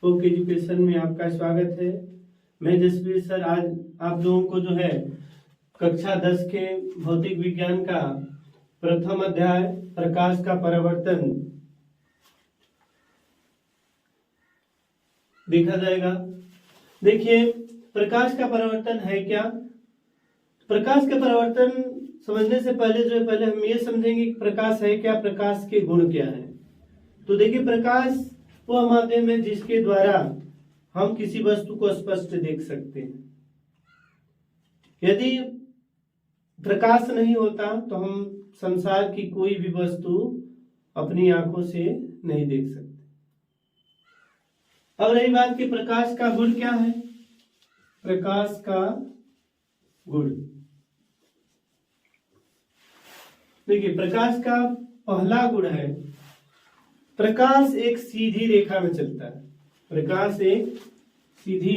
Book education में आपका स्वागत है। मैं जसवीर सर आज आप लोगों को जो है कक्षा 10 के भौतिक विज्ञान का प्रथम अध्याय प्रकाश का परावर्तन देखा जाएगा। देखिए, प्रकाश का परावर्तन है क्या। प्रकाश का परावर्तन समझने से पहले हम ये समझेंगे कि प्रकाश है क्या, प्रकाश के गुण क्या है। तो देखिए, प्रकाश वह माध्यम है जिसके द्वारा हम किसी वस्तु को स्पष्ट देख सकते हैं। यदि प्रकाश नहीं होता तो हम संसार की कोई भी वस्तु अपनी आंखों से नहीं देख सकते। अब रही बात कि प्रकाश का गुण क्या है। प्रकाश का गुण देखिए, प्रकाश का पहला गुण है प्रकाश एक सीधी रेखा में चलता है। प्रकाश एक सीधी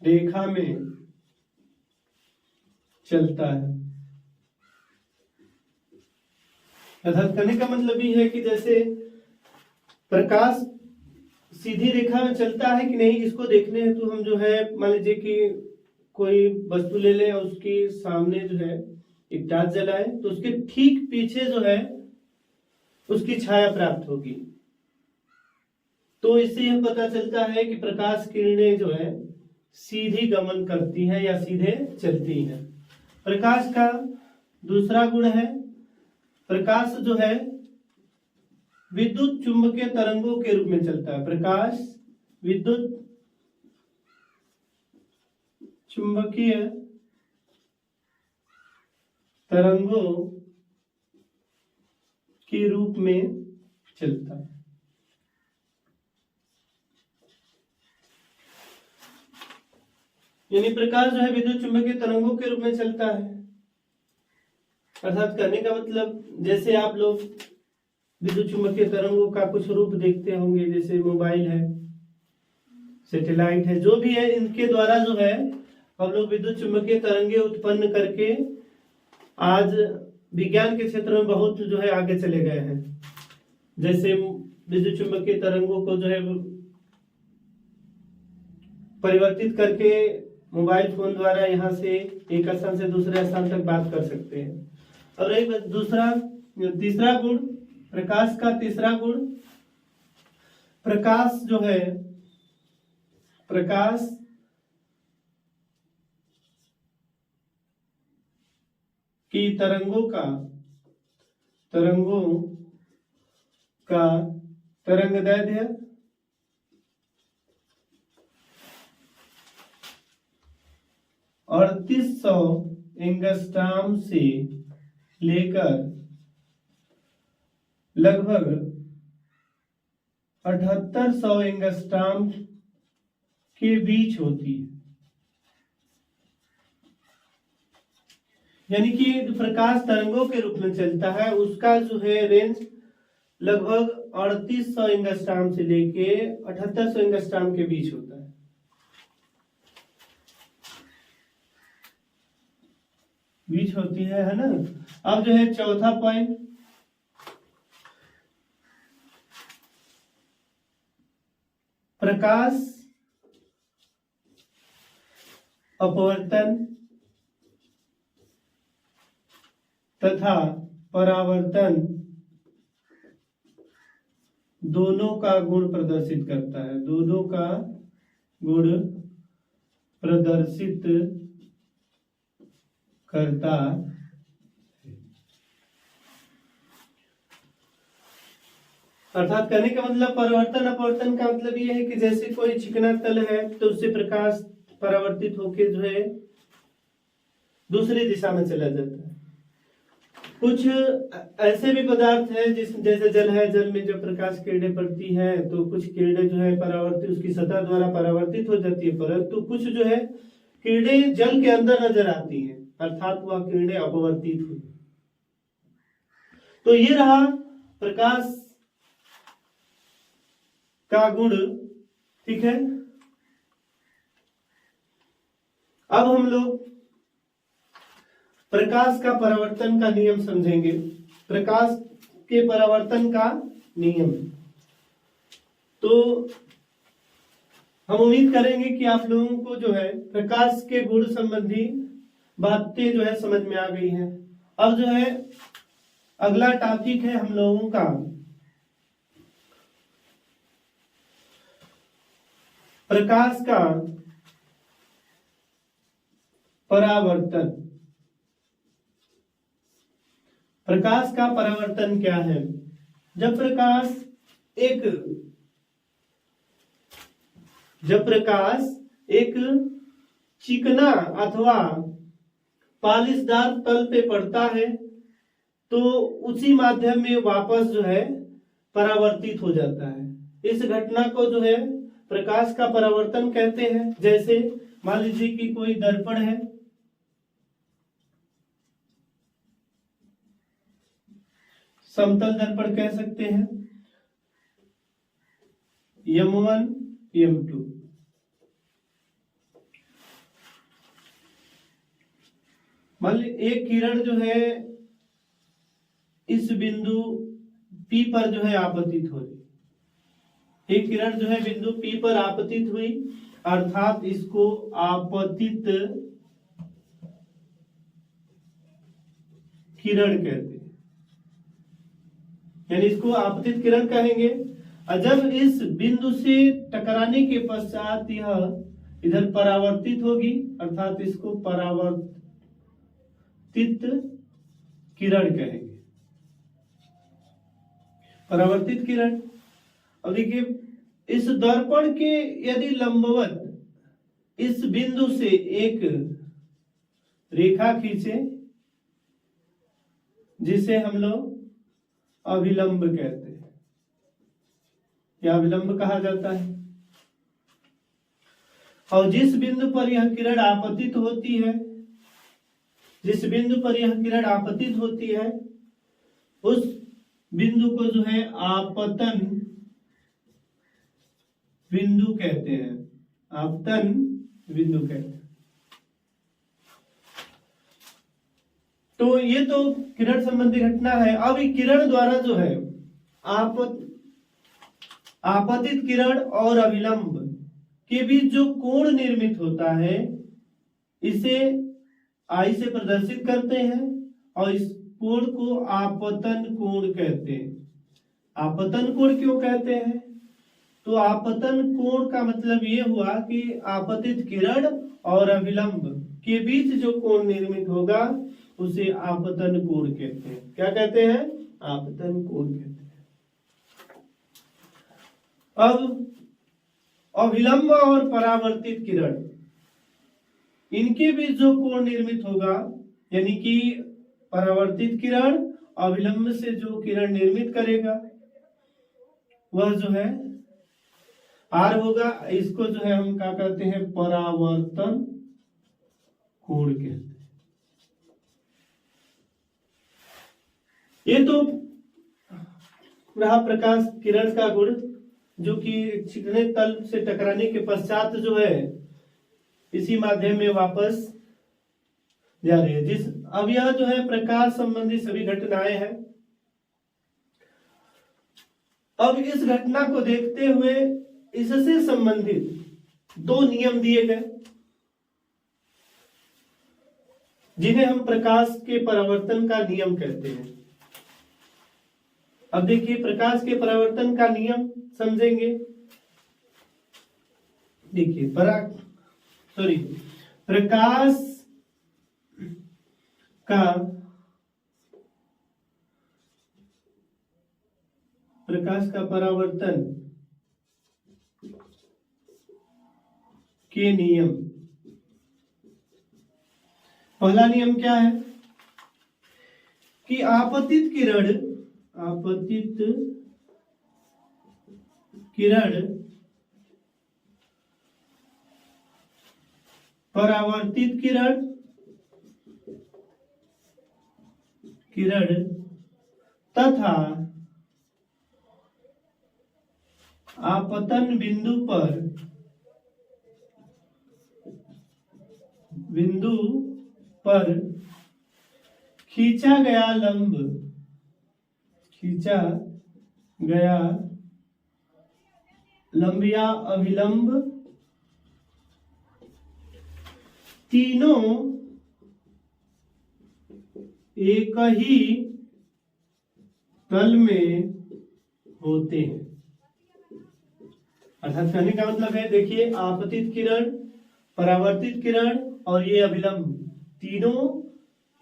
रेखा में चलता है। अर्थात कहने का मतलब ये है कि जैसे प्रकाश सीधी रेखा में चलता है कि नहीं, इसको देखने हेतु हम जो है मान लीजिए कि कोई वस्तु ले लें और उसके सामने जो है एक टार्च जलाए तो उसके ठीक पीछे जो है उसकी छाया प्राप्त होगी। तो इससे यह पता चलता है कि प्रकाश किरणें जो है सीधी गमन करती हैं या सीधे चलती हैं। प्रकाश का दूसरा गुण है प्रकाश जो है विद्युत चुंबकीय तरंगों के रूप में चलता है। प्रकाश विद्युत चुंबकीय तरंगों के रूप में चलता है। यानी प्रकाश जो है विद्युत चुंबकीय तरंगों के रूप में चलता है। अर्थात कहने का मतलब जैसे आप लोग विद्युत चुंबकीय तरंगों का कुछ रूप देखते होंगे, जैसे मोबाइल है, सैटेलाइट है, जो भी है, इनके द्वारा जो है हम लोग विद्युत चुंबकीय तरंगे उत्पन्न करके आज विज्ञान के क्षेत्र में बहुत जो है आगे चले गए हैं। जैसे विद्युत चुंबकीय तरंगों को जो है परिवर्तित करके मोबाइल फोन द्वारा यहाँ से एक स्थान से दूसरे स्थान तक बात कर सकते हैं। और एक तीसरा गुण प्रकाश का तीसरा गुण प्रकाश जो है प्रकाश की तरंगों का तरंगदैर्ध्य और 3800 एंगस्ट्रॉम से लेकर लगभग 7800 एंगस्ट्रॉम के बीच होती है। यानी कि प्रकाश तरंगों के रूप में चलता है, उसका जो है रेंज लगभग 3800 एंगस्ट्रॉम से लेके 7800 एंगस्ट्रॉम के बीच होता है। बीच होती है ना। अब जो है चौथा पॉइंट प्रकाश अपवर्तन तथा परावर्तन दोनों का गुण प्रदर्शित करता है। दोनों का गुण प्रदर्शित करता अर्थात कहने का मतलब परावर्तन अपवर्तन का मतलब ये है कि जैसे कोई चिकना तल है तो उससे प्रकाश परावर्तित होकर जो है दूसरी दिशा में चला जाता है। कुछ ऐसे भी पदार्थ है जैसे जल है, जल में जब प्रकाश किरणें पड़ती है तो कुछ किरणें जो है परावर्तित उसकी सतह द्वारा परावर्तित हो जाती है, परंतु कुछ जो है किरणें जल के अंदर नजर आती हैं, अर्थात वह किरणें अपवर्तित हुई। तो ये रहा प्रकाश का गुण, ठीक है। अब हम लोग प्रकाश का परावर्तन का नियम समझेंगे। प्रकाश के परावर्तन का नियम, तो हम उम्मीद करेंगे कि आप लोगों को जो है प्रकाश के गुण संबंधी बातें जो है समझ में आ गई हैं। अब जो है अगला टॉपिक है हम लोगों का प्रकाश का परावर्तन। प्रकाश का परावर्तन क्या है? जब प्रकाश एक चिकना अथवा पालिशदार तल पे पड़ता है तो उसी माध्यम में वापस जो है परावर्तित हो जाता है। इस घटना को जो है प्रकाश का परावर्तन कहते हैं। जैसे मान लीजिए कि कोई दर्पण है, समतल दर्पण कह सकते हैं, M1 M2। मान लीजिए एक किरण जो है इस बिंदु P पर जो है आपतित हो रही। एक किरण जो है बिंदु P पर आपतित हुई, अर्थात इसको आपतित किरण कहते हैं, यानी इसको आपतित किरण कहेंगे। और जब इस बिंदु से टकराने के पश्चात यह इधर परावर्तित होगी, अर्थात इसको परावर्तित किरण कहेंगे, परावर्तित किरण। अब देखिए इस दर्पण के यदि लंबवत इस बिंदु से एक रेखा खींचे जिसे हम लोग अभिलंब कहते हैं, या अभिलंब कहा जाता है, और जिस बिंदु पर यह किरण आपतित होती है, जिस बिंदु पर यह किरण आपतित होती है उस बिंदु को जो है आपतन बिंदु कहते हैं, आपतन बिंदु कहते हैं। तो ये तो किरण संबंधी घटना है। अब ये किरण द्वारा जो है आपतित किरण और अभिलंब के बीच जो कोण निर्मित होता है इसे आई से प्रदर्शित करते हैं और इस कोण को आपतन कोण कहते हैं। आपतन कोण क्यों कहते हैं? तो आपतन कोण का मतलब ये हुआ कि आपतित किरण और अभिलंब के बीच जो कोण निर्मित होगा उसे आपतन कोण कहते हैं। क्या कहते हैं? आपतन कोण कहते हैं। अब अभिलंब और परावर्तित किरण, इनके बीच जो कोण निर्मित होगा, यानी कि परावर्तित किरण अभिलंब से जो किरण निर्मित करेगा वह जो है आर होगा। इसको जो है हम क्या कहते हैं? परावर्तन कोण कहते हैं। ये तो रहा प्रकाश किरण का गुण, जो कि चिकने तल से टकराने के पश्चात जो है इसी माध्यम में वापस जा रही है। अब यह जो है प्रकाश संबंधी सभी घटनाएं हैं। अब इस घटना को देखते हुए इससे संबंधित दो नियम दिए गए जिन्हें हम प्रकाश के परावर्तन का नियम कहते हैं। अब देखिए प्रकाश के परावर्तन का नियम समझेंगे। देखिए प्रकाश का परावर्तन के नियम। पहला नियम क्या है कि आपतित किरण परावर्तित किरण तथा आपतन बिंदु पर खींचा गया लंब, खींचा गया लंब या अभिलंब तीनों एक ही तल में होते हैं। अर्थात कहने का मतलब है, देखिए आपतित किरण, परावर्तित किरण और ये अभिलंब तीनों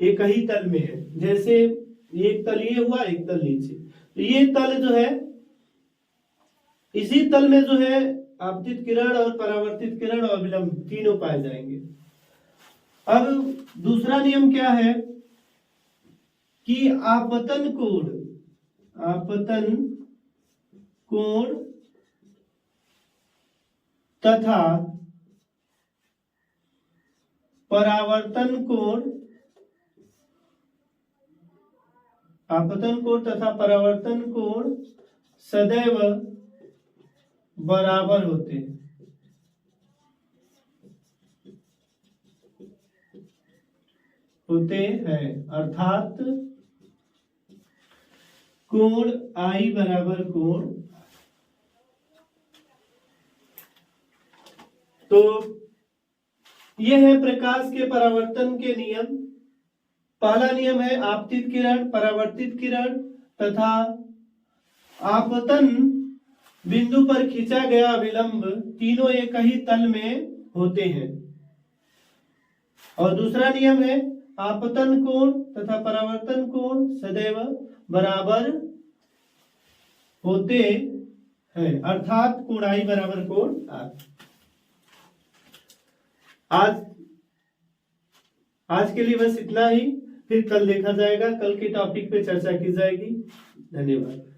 एक ही तल में है। जैसे एक तल ये हुआ, एक तल नीचे, तो ये तल जो है, इसी तल में जो है आपतित किरण और परावर्तित किरण और अभिलंब तीनों पाए जाएंगे। अब दूसरा नियम क्या है कि आपतन कोण तथा परावर्तन कोण, आपतन कोण तथा परावर्तन कोण सदैव बराबर होते हैं। अर्थात कोण आई बराबर कोण, तो यह है प्रकाश के परावर्तन के नियम। पहला नियम है आपतित किरण, परावर्तित किरण तथा आपतन बिंदु पर खींचा गया अभिलंब तीनों एक ही तल में होते हैं। और दूसरा नियम है आपतन कोण तथा परावर्तन कोण सदैव बराबर होते हैं, अर्थात कोण आई बराबर कोण आर। आज के लिए बस इतना ही, फिर कल देखा जाएगा, कल के टॉपिक पे चर्चा की जाएगी। धन्यवाद।